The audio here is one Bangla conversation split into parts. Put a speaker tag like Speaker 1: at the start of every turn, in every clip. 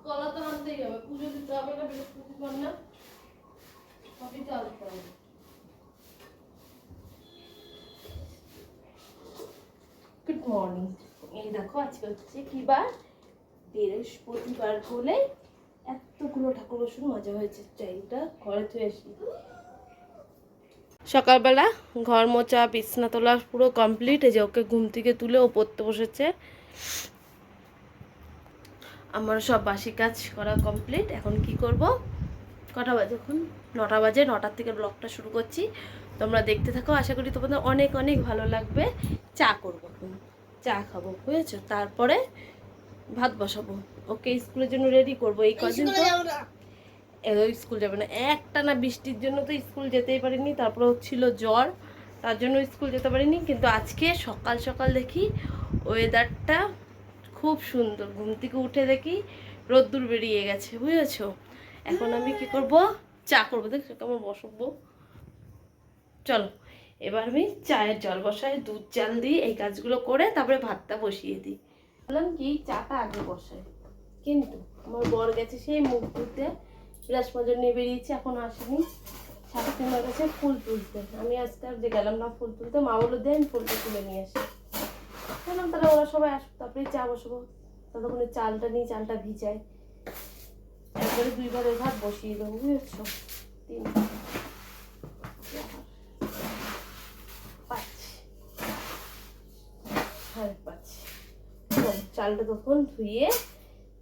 Speaker 1: কলা তো আনতেই হবে, পুজো দিতে হবে না, বৃহস্পতিবার না, সবই তো আনতে হবে। Good morning. এই দেখো আজকে হচ্ছে কি বার, বৃহস্পতিবার বলে এতগুলো ঠাকুর বসুন মজা হয়েছে। চাইটা ঘরে থুয়ে আসি। সকালবেলা ঘর মোছা বিছনা তোলা পুরো কমপ্লিট। এই যে ওকে ঘুম থেকে তুলে ও পড়তে বসেছে। আমার সব বাসি কাজ করা কমপ্লিট। এখন কি করব, কটা বাজে এখন? 9টা বাজে। 9টার থেকে ব্লগটা শুরু করছি। তোমরা দেখতে থাকো, আশা করি তোমাদের অনেক অনেক ভালো লাগবে। চা করবো, এখন চা খাবো, বুঝেছো? তারপরে ভাত বসাবো, ওকে স্কুলের জন্য রেডি করবো। এই কদিন তো স্কুল যাবে না, একটা না বৃষ্টির জন্য তো স্কুল যেতেই পারিনি। তারপরে ছিল জ্বর, তার জন্য স্কুল যেতে পারিনি। কিন্তু আজকে সকাল সকাল দেখি ওয়েদারটা খুব সুন্দর। ঘুম থেকে উঠে দেখি রোদ্দুর বেরিয়ে গেছে, বুঝেছো? এখন আমি কি করব, চা করবো। দেখছো কেমন বসবো। চলো এবার আমি চায়ের জল বসাই, দুধ চাল দিই, এই কাজগুলো করে তারপরে ভাতটা বসিয়ে দিই। বললাম কি চাটা আগে বসাই, কিন্তু আমার বর গেছে সেই মুখ ধুতে, বিরাজ মজা নিয়ে বেরিয়েছে, এখন আসেনি। 3:30 গেছে ফুল তুলতে। আমি আজকে আর যে গেলাম না ফুল তুলতে, মা বলে দেয় আমি ফুলটা তুলে নিয়ে আসি। বললাম তাহলে ওরা সবাই আসুক, তারপরে চা বসাবো। ততক্ষণে চালটা নিই, চালটা ভিজাই, একবারে 2 বারের ভাত বসিয়ে দেবো, বুঝেছো? 3 5 5 চালটা তখন ধুয়ে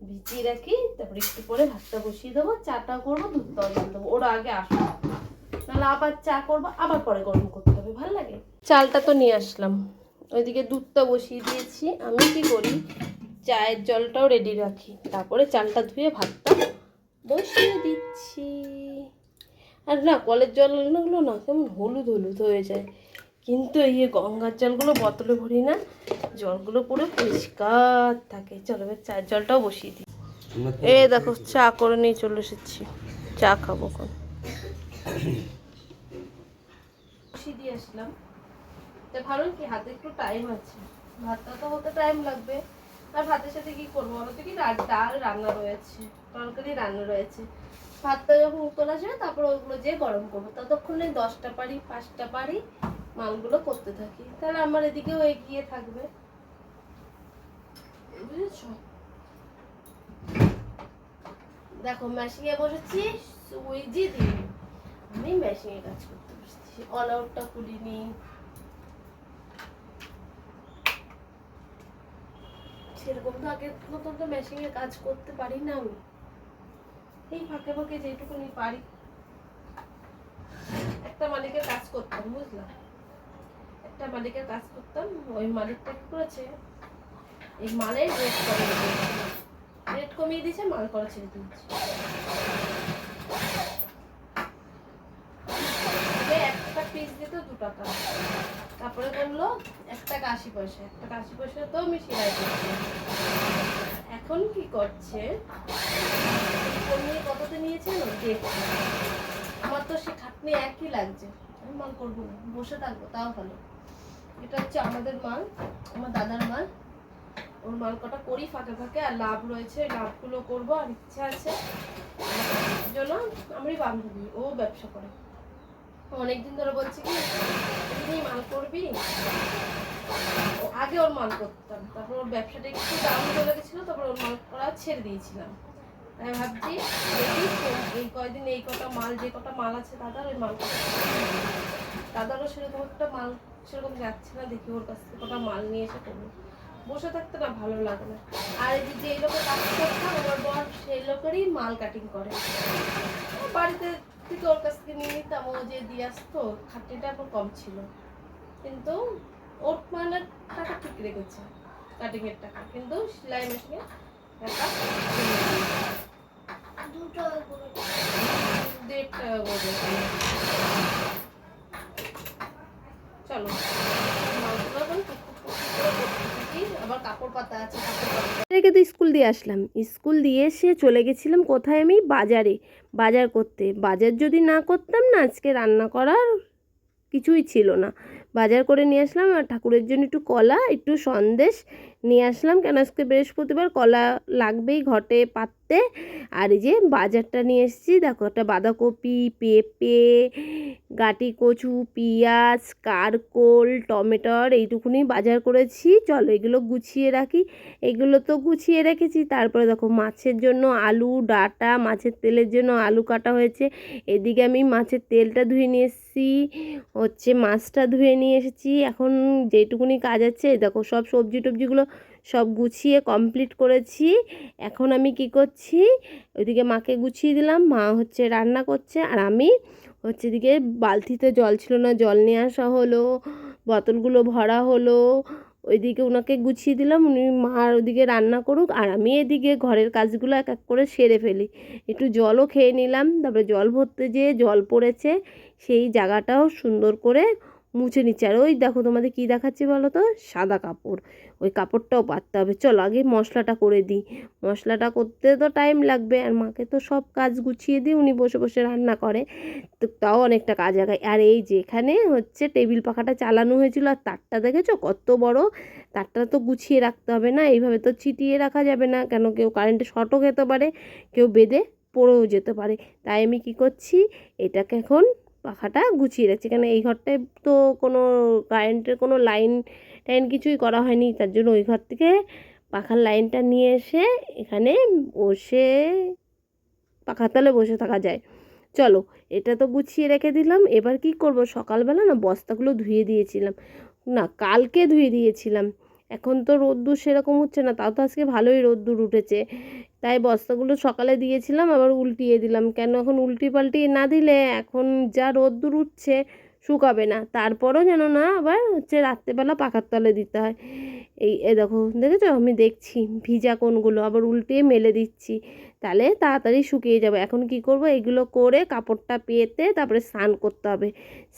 Speaker 1: ভিজিয়ে রাখি, তারপরে একটু পরে ভাতটা বসিয়ে দেবো, চাটা করবো, দুধটাও জল দেবো। ওরা আগে আসবো, নাহলে আবার চা করবো, আবার পরে গরম করতে হবে, ভালো লাগে। চালটা তো নিয়ে আসলাম, ওইদিকে দুধটা বসিয়ে দিয়েছি। আমি কি করি, চায়ের জলটাও রেডি রাখি, তারপরে চালটা ধুয়ে ভাতটা বসিয়ে দিচ্ছি। আর না, কলের জলগুলো না কেমন হলুদ হলুদ হয়ে যায়, কিন্তু এই গঙ্গার জলগুলো বোতলে ভরি না, জলগুলো পুরো পরিষ্কার থাকে। চলো এবার চায়ের জলটাও বসিয়ে দিই। এই দেখো চা করে নিয়ে চলে এসেছি, চা খাবো। এখন বসিয়ে দিয়ে আসলাম, তা ভালো কি হাতে একটু টাইম আছে, ভাতটা তো হতে টাইম লাগবে। আর ভাতের সাথে কি করবো বলো তো, কি ডাল রান্না রয়েছে, তরকারি রান্না রয়েছে। ভাতটা যখন উতল আসবে তারপর ওইগুলো যে গরম করবো, ততক্ষণে 10টা পারি 5টা পারি মালগুলো করতে থাকি, তাহলে আমার এদিকেও এগিয়ে থাকবে, বুঝেছো? দেখো মেশিনে বসেছি, সুইচই দিই, আমি মেশিনে কাজ করতে বসেছি, অল আউটটা খুলিনি। সেরকম তো আগের মতন তো মেশিনে কাজ করতে পারি না আমি, এই ফাঁকে ফাঁকে যেটুকুনি পারি। একটা মালিকের কাজ করতাম, বুঝলাম, একটা মালিকের কাজ করতাম। ওই মালিকটা কি করেছে, এই মালের রেট কমিয়ে দিয়েছে, মাল করা ছেড়ে দিয়েছে। একটা পিস দিত 2 টাকা, তারপরে বললো 1 টাকা 80 পয়সা, 1 টাকা 80 পয়সা তো আমি সেলাই করছি। এখন কি করছে, কমিয়ে কততে নিয়েছে না দেখো, আমার তো সে খাটনি একই লাগছে। আমি মাল করবো না, বসে থাকবো, তাও ভালো। এটা হচ্ছে আমাদের মাল, আমার দাদার মাল, ওর মাল কটা করি ফাঁকে ফাঁকে, আর লাভ রয়েছে, লাভগুলো করবো, আর ইচ্ছা আছে জন্য। আমারই বান্ধবী, ও ব্যবসা করে, অনেকদিন ধরে বলছি কি তুই মাল করবি। আগে ওর মাল করতাম, তারপর ওর ব্যবসাটা একটু ডাউন চলে গেছিলো, তারপর ওর মাল করা ছেড়ে দিয়েছিলাম। তাই ভাবছি এই কয়দিন এই কটা মাল, যে কটা মাল আছে দাদার, ওই মাল দাদারও সেরকম একটা মাল সেরকম যাচ্ছে না, দেখি ওর কাছ থেকে কটা মাল নিয়ে এসে করবো। বসে থাকতে না ভালো লাগে না। আর এই যে লোকের কাজ করতাম আমার বর, সেই লোকেরই মাল কাটিং করে, বাড়িতে থেকে ওর কাছ থেকে নিয়ে নিতাম, ও যে দিয়ে আসতো, খাটনিটা এখন কম ছিল। কিন্তু ওর মালের টাকা ঠিক রেখেছে, কাটিং এর টাকা, কিন্তু সেলাই মেশিনে টাকা 2 টাকা করে, 1.5 টাকা করে। চলো আবার কাপড় পাতা আছে, রেখে তো স্কুল দিয়ে আসলাম। স্কুল দিয়ে এসে চলে গেছিলাম কোথায়, আমি বাজারে বাজার করতে। বাজার যদি না করতাম না, আজকে রান্না করার কিছুই ছিল না। বাজার করে নিয়ে আসলাম, আর ঠাকুরের জন্য একটু কলা, একটু সন্দেশ নিয়ে আসলাম, কেন আজকে বৃহস্পতিবার, কলা লাগবেই ঘটে পাততে। আর এই যে বাজারটা নিয়ে এসেছি, দেখো একটা বাঁধাকপি, পেঁপে, গাটি কচু, পেঁয়াজ, কারকোল, টমেটোর এইটুকুনি বাজার করেছি। চলো এগুলো গুছিয়ে রাখি। এগুলো তো গুছিয়ে রেখেছি। তারপরে দেখো মাছের জন্য আলু, ডাঁটা, মাছের তেলের জন্য আলু কাটা হয়েছে। এদিকে আমি মাছের তেলটা ধুয়ে নিয়ে এসেছি, হচ্ছে মাছটা ধুয়ে নিয়ে এসেছি। এখন যেটুকুনি কাজ আছে দেখো, সব সবজি টবজিগুলো সব গুছিয়ে কমপ্লিট করেছি। এখন আমি কি করছি, ওইদিকে মাকে গুছিয়ে দিলাম, মা হচ্ছে রান্না করছে, আর আমি হচ্ছে এদিকে বালতিতে জল ছিল না, জল নিয়ে আসা হলো, বোতলগুলো ভরা হলো। ওইদিকে ওনাকে গুছিয়ে দিলাম, উনি মার ওদিকে রান্না করুক, আর আমি এদিকে ঘরের কাজগুলো এক এক করে সেরে ফেলি। একটু জলও খেয়ে নিলাম, তারপরে জল ভরতে যেয়ে জল পড়েছে, সেই জায়গাটাও সুন্দর করে মুছে নিচ্ছে। আর ওই দেখো তোমাদের কী দেখাচ্ছি বলো তো, সাদা কাপড়, ওই কাপড়টাও পাততে হবে। চলো আগে মশলাটা করে দিই, মশলাটা করতে তো টাইম লাগবে, আর মাকে তো সব কাজ গুছিয়ে দিই, উনি বসে বসে রান্না করে, তো তাও অনেকটা কাজ আগায়। আর এই যে এখানে হচ্ছে টেবিল পাখাটা চালানো হয়েছিল, আর তারটা দেখেছো কত বড়, তারটা তো গুছিয়ে রাখতে হবে না, এইভাবে তো ছিটিয়ে রাখা যাবে না, কেন কেউ কারেন্টে শর্টও খেতে পারে, কেউ বেঁধে পড়েও যেতে পারে। তাই আমি কি করছি, এটাকে এখন পাখাটা গুছিয়ে রাখছি, কেন এই ঘরটায় তো কোনো কারেন্টের কোনো লাইন টাইন কিছুই করা হয়নি, তার জন্য ওই ঘর থেকে পাখার লাইনটা নিয়ে এসে এখানে বসে পাখার তলে বসে থাকা যায়। চলো এটা তো গুছিয়ে রেখে দিলাম। এবার কি করব, সকালবেলা না বস্তাগুলো ধুয়ে দিয়েছিলাম, না কালকে ধুয়ে দিয়েছিলাম, এখন তো রোদ্দুর সেরকম হচ্ছে না, তাও তো আজকে ভালোই রোদ্দুর উঠেছে, তাই বস্তাগুলো সকালে দিয়েছিলাম, আবার উল্টিয়ে দিলাম, কেন এখন উল্টি পাল্টিয়ে না দিলে এখন যা রোদ্দুর উঠছে শুকাবে না, তারপরও যেন না আবার হচ্ছে রাত্রেবেলা পাখার তলে দিতে হয়। এ দেখো, দেখেছো আমি দেখছি ভিজা কোনগুলো আবার উল্টিয়ে মেলে দিচ্ছি, তাহলে তাড়াতাড়ি শুকিয়ে যাবে। এখন কি করব, এগুলো করে কাপড়টা পেতে তারপরে স্নান করতে হবে,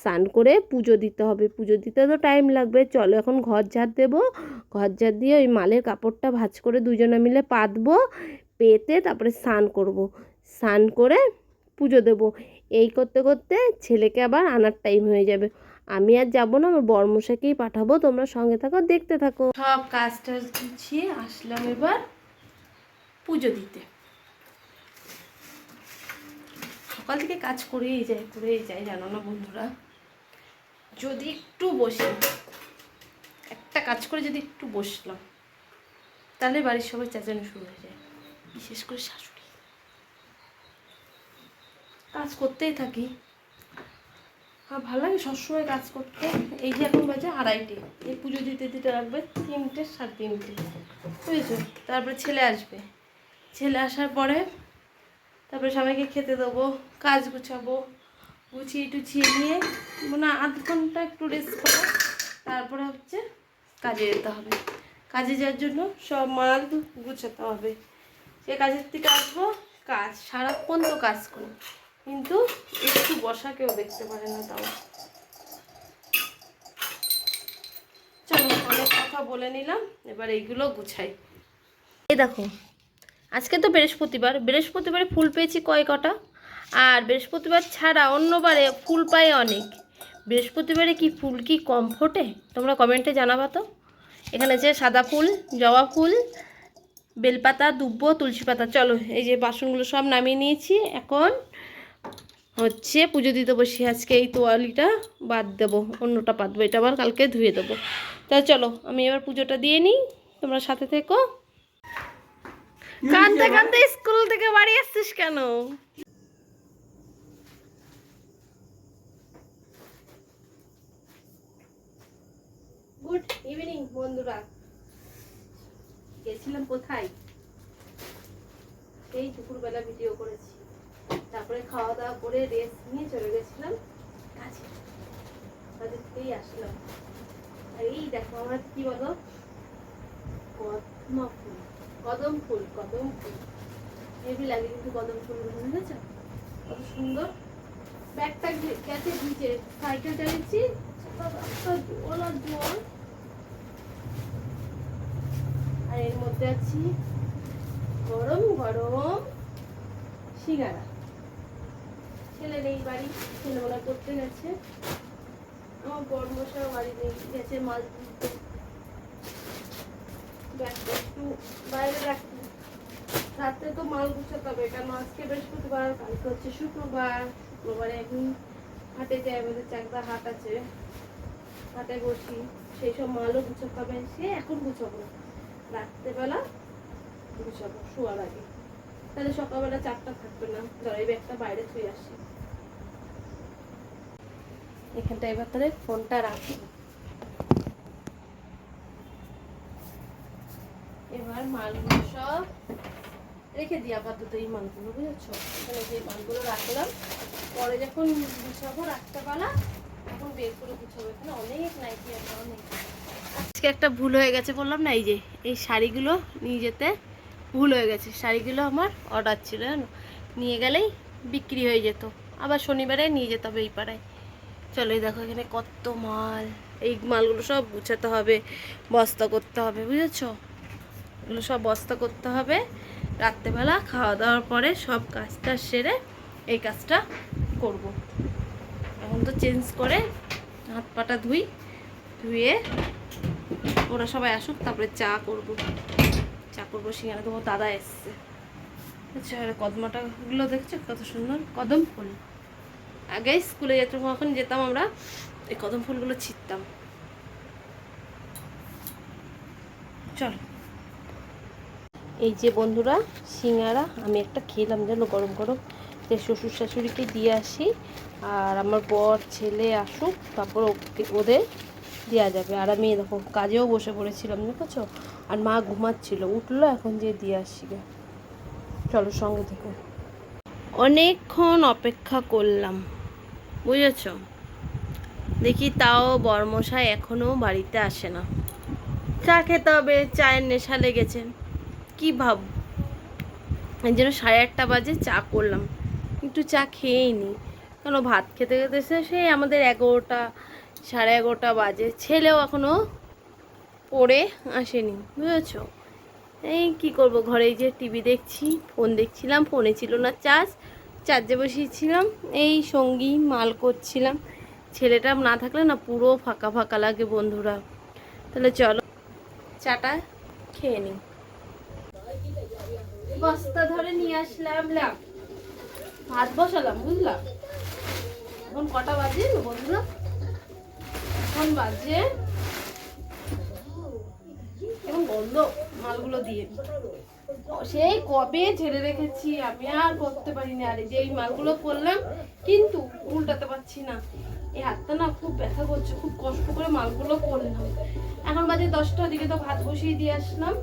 Speaker 1: স্নান করে পুজো দিতে হবে, পুজো দিতে তো টাইম লাগবে। চলো এখন ঘর ঝাড় দেবো, ঘর ঝাড় দিয়ে ওই মালের কাপড়টা ভাঁজ করে দুজনে মিলে পাতবো, পেতে তারপরে স্নান করব, স্নান করে পুজো দেবো। এই করতে করতে ছেলেকে আবার আনার টাইম হয়ে যাবে, আমি আর যাবো না, আমার বরমশাইকেই পাঠাবো। তোমরা সঙ্গে থাকো, দেখতে থাকো। সব কাজ টাজ গুছিয়ে আসলাম এবার পুজো দিতে। সকাল থেকে কাজ করেই যাই জানো না বন্ধুরা, যদি একটু বসি, একটা কাজ করে যদি একটু বসলাম, তাহলে বাড়ির সবাই চেঁচানো শুরু হয়ে যায়, বিশেষ করে শাশুড়ি। কাজ করতেই থাকি, আর ভালো লাগে সবসময় কাজ করতে। এই যে এখন বাজে 2:30, এই পুজো দিতে দিতে রাখবে 3টে 3:30, বুঝেছো? তারপরে ছেলে আসবে, ছেলে আসার পরে তারপরে সবাইকে খেতে দেবো, কাজ গুছাবো, গুছিয়ে টুছিয়ে নিয়ে মানে আধ ঘন্টা একটু রেস্ট করে তারপরে হচ্ছে কাজে যেতে হবে। কাজে যাওয়ার জন্য সব মাল গুছাতে হবে, সে কাজের থেকে আসবো, কাজ সারাক্ষণ তো কাজ করি, কিন্তু একটু বসা কেউ দেখতে পারে না। তাও চলো অনেক কথা বলে নিলাম, এবার এইগুলো গুছাই। এই দেখো, আজকে তো বৃহস্পতিবারে ফুল পেয়েছি কটা, আর বৃহস্পতিবার ছাড়া অন্য বারে ফুল পাই অনেক, বৃহস্পতিবারে কি ফুল কি কম ফোটে, তোমরা কমেন্টে জানাবা তো। এখানে আছে সাদা ফুল, জবা ফুল, বেলপাতা, দুব্ব, তুলসী পাতা। চলো এই যে বাসনগুলো সব নামিয়ে নিয়েছি, এখন হচ্ছে পুজো দিতে বসি। আজকে এই তোয়ালিটা বাদ দেবো, অন্যটা পাতবো, এটা আবার কালকে ধুয়ে দেবো। তা চলো আমি এবার পুজোটা দিয়ে নিই, তোমরা সাথে থেকো। কাঁদতে কাঁদতে স্কুল থেকে বাড়ি আসছিস কেন? গুড ইভিনিং বন্ধুরা, গেছিলাম কোথায়, এই দুপুরবেলা ভিডিও করেছি, তারপরে খাওয়া দাওয়া করে রেস্ট নিয়ে চলে গেছিলাম কাজে, কাজের থেকেই আসলাম। আর এই দেখো আমার কি বলো, কদম ফুল হেভি লাগে কিন্তু কদম ফুল, বুঝেছ কত সুন্দর। ব্যাগটা গেছে ভিজে, সাইকেল চালিয়েছি, জল, আর এর মধ্যে আছি গরম গরম সিঙ্গারা। ছেলে নেই বাড়ি, ছেলেবেলা করতে গেছে, আমার বড়মশাও বাড়ি নেই, গেছে মাছ তুলতে। ব্যাগটা একটু বাইরে রাখবো। রাত্রে তো মাল গুছাতে হবে, কারণ আজকে বৃহস্পতিবার, কালকে হচ্ছে শুক্রবার। শুক্রবারে এখন হাটে যাই, আমাদের চাকদা হাট আছে, হাটে বসি, সেই সব মালও গুছাতে হবে। সে এখন গুছাবো, রাত্রেবেলা গুছাবো শোয়ার আগে, তাহলে সকালবেলা চাপটা থাকবে না। ধরো এই ব্যাগটা বাইরে থুয়ে আসি, এখানটা এবার তাহলে ফোনটা রাখি। এবার মালগুলো সব রেখে দিই আপাতত, এই মালগুলো বুঝেছো, এখানে যে মালগুলো রাখলাম, পরে যখন গুছাবো রাত্রেবেলা তখন বের করে গুছাবো। এখানে অনেক নাইটি আছে, অনেক। আজকে একটা ভুল হয়ে গেছে বললাম না, এই যে এই শাড়িগুলো নিয়ে যেতে ভুল হয়ে গেছে। শাড়িগুলো আমার অর্ডার ছিল, জানো, নিয়ে গেলেই বিক্রি হয়ে যেত, আবার শনিবারে নিয়ে যেতে হবে এই পাড়ায়। চলো এই দেখো এখানে কত মাল, এই মালগুলো সব গুছাতে হবে, বস্তা করতে হবে, বুঝেছো, এগুলো সব বস্তা করতে হবে। রাত্রেবেলা খাওয়া দাওয়ার পরে সব কাজটা সেরে এই কাজটা করব। এখন তো চেঞ্জ করে হাত পাটা ধুয়ে ওরা সবাই আসুক, তারপরে চা করব সিঙ্গারা। তোমার দাদা এসছে। আচ্ছা, কদমাটাগুলো দেখছো কত সুন্দর, কদম ফুল। আগে স্কুলে যখন যেতাম আমরা, এই কদম ফুলগুলো ছিঁড়তাম। চলো, এই যে বন্ধুরা সিঙ্গারা আমি একটা খেলাম, যেন গরম গরম, যে শ্বশুর শাশুড়িকে দিয়ে আসি, আর আমার বর ছেলে আসুক, তারপর ওদের দেওয়া যাবে। আর আমি এরকম কাজেও বসে পড়েছিলাম, দেখেছো, আর মা ঘুমাচ্ছিল, উঠলো, এখন যে দিয়ে আসছি। চলো সঙ্গে থেকে। অনেকক্ষণ অপেক্ষা করলাম, বুঝেছো, দেখি তাও বরমশাই এখনও বাড়িতে আসে না। চা খেতে হবে, চায়ের নেশা লেগেছে, কি ভাব, এই জন্য 8:30 বাজে চা করলাম, একটু চা খেয়েই নি, কেন ভাত খেতে খেতে সেই আমাদের 11টা 11:30 বাজে। ছেলেও এখনও পড়ে আসেনি, বুঝেছো। এই কি করব, ঘরে এই যে টিভি দেখছি, ফোন দেখছিলাম, ফোনে ছিল না চার্জে বসিয়েছিলাম, এই সঙ্গী মাল করছিলাম। ছেলেটা না থাকলে না পুরো ফাঁকা ফাঁকা লাগে বন্ধুরা। তাহলে চলো চাটা খেয়ে নিই। বস্তা ধরে নিয়ে আসলাম, ভাত বসালাম, বুঝলাম। এখন কটা বাজে বন্ধুরা, এখন বাজে, এবং গন্ধ মালগুলো দিয়ে সেই কবে ঝেড়ে রেখেছি, আমি আর করতে পারিনি। আর যে এই মালগুলো করলাম, কিন্তু উল্টাতে পারছি না, এই হাতটা না খুব ব্যথা করছে, খুব কষ্ট করে মালগুলো করলাম। এখন বাজে 10টার দিকে, তো ভাত বসিয়ে দিয়ে আসলাম।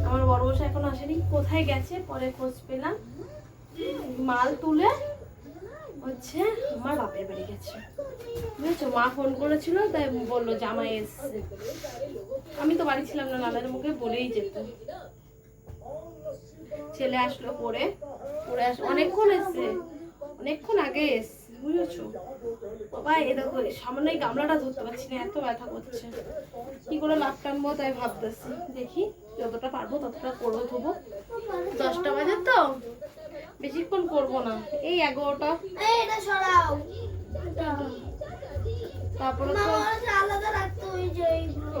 Speaker 1: আমার বড় বসে এখন আসেনি, কোথায় গেছে পরে খোঁজ পেলাম, মাল তুলে হচ্ছে আমার বাপের বাড়ি গেছে, বুঝেছো। মা ফোন করেছিল, তাই বললো জামাই এসছে। আমি তো বাড়ি ছিলাম না, নানার মুখে বলেই যেত। ছেলে আসলো পরে অনেকক্ষণ এসছে, অনেকক্ষণ আগে এসছে, বুঝেছো। বাবা এ দেখো সামনে গামলাটা ধরতে পারছি না, এত ব্যথা করছে, কি করে লাভ টানবো তাই ভাবতেছি। দেখি যতটা পারবো ততটা করবো, ধোবো। 10টা বাজে তো, বেশিক্ষণ করবো না, এই 11টা। তারপরে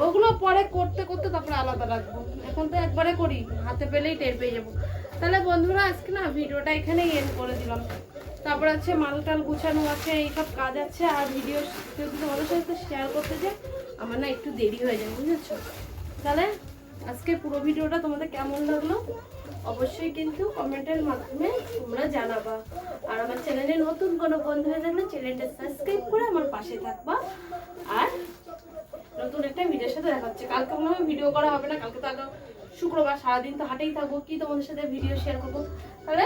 Speaker 1: ওগুলো পরে করতে করতে তারপরে আলাদা রাখবো, এখন তো একবারে করি, হাতে পেলেই টের পেয়ে যাবো। তাহলে বন্ধুরা আজকে না ভিডিওটা এখানেই এন্ড করে দিলাম। তারপর আছে মাল টাল গুছানো আছে, এইসব কাজ আছে, আর ভিডিও যদি তোমাদের সাথে শেয়ার করতে যাই আমার না একটু দেরি হয়ে যাবে, বুঝেছো। তাহলে আজকে পুরো ভিডিওটা তোমাদের কেমন লাগলো অবশ্যই কিন্তু কমেন্টের মাধ্যমে তোমরা জানাবা। আর আমার চ্যানেলে নতুন কোনো বন্ধু হয়ে থাকলে চ্যানেলটা সাবস্ক্রাইব করে আমার পাশে থাকবা। আর নতুন একটা ভিডিওর সাথে দেখা হচ্ছে। কালকে মনে হয় ভিডিও করা হবে না, কালকে তো আগে শুক্রবার, সারাদিন তো হাটেই থাকবো, কি তোমাদের সাথে ভিডিও শেয়ার করবো। তাহলে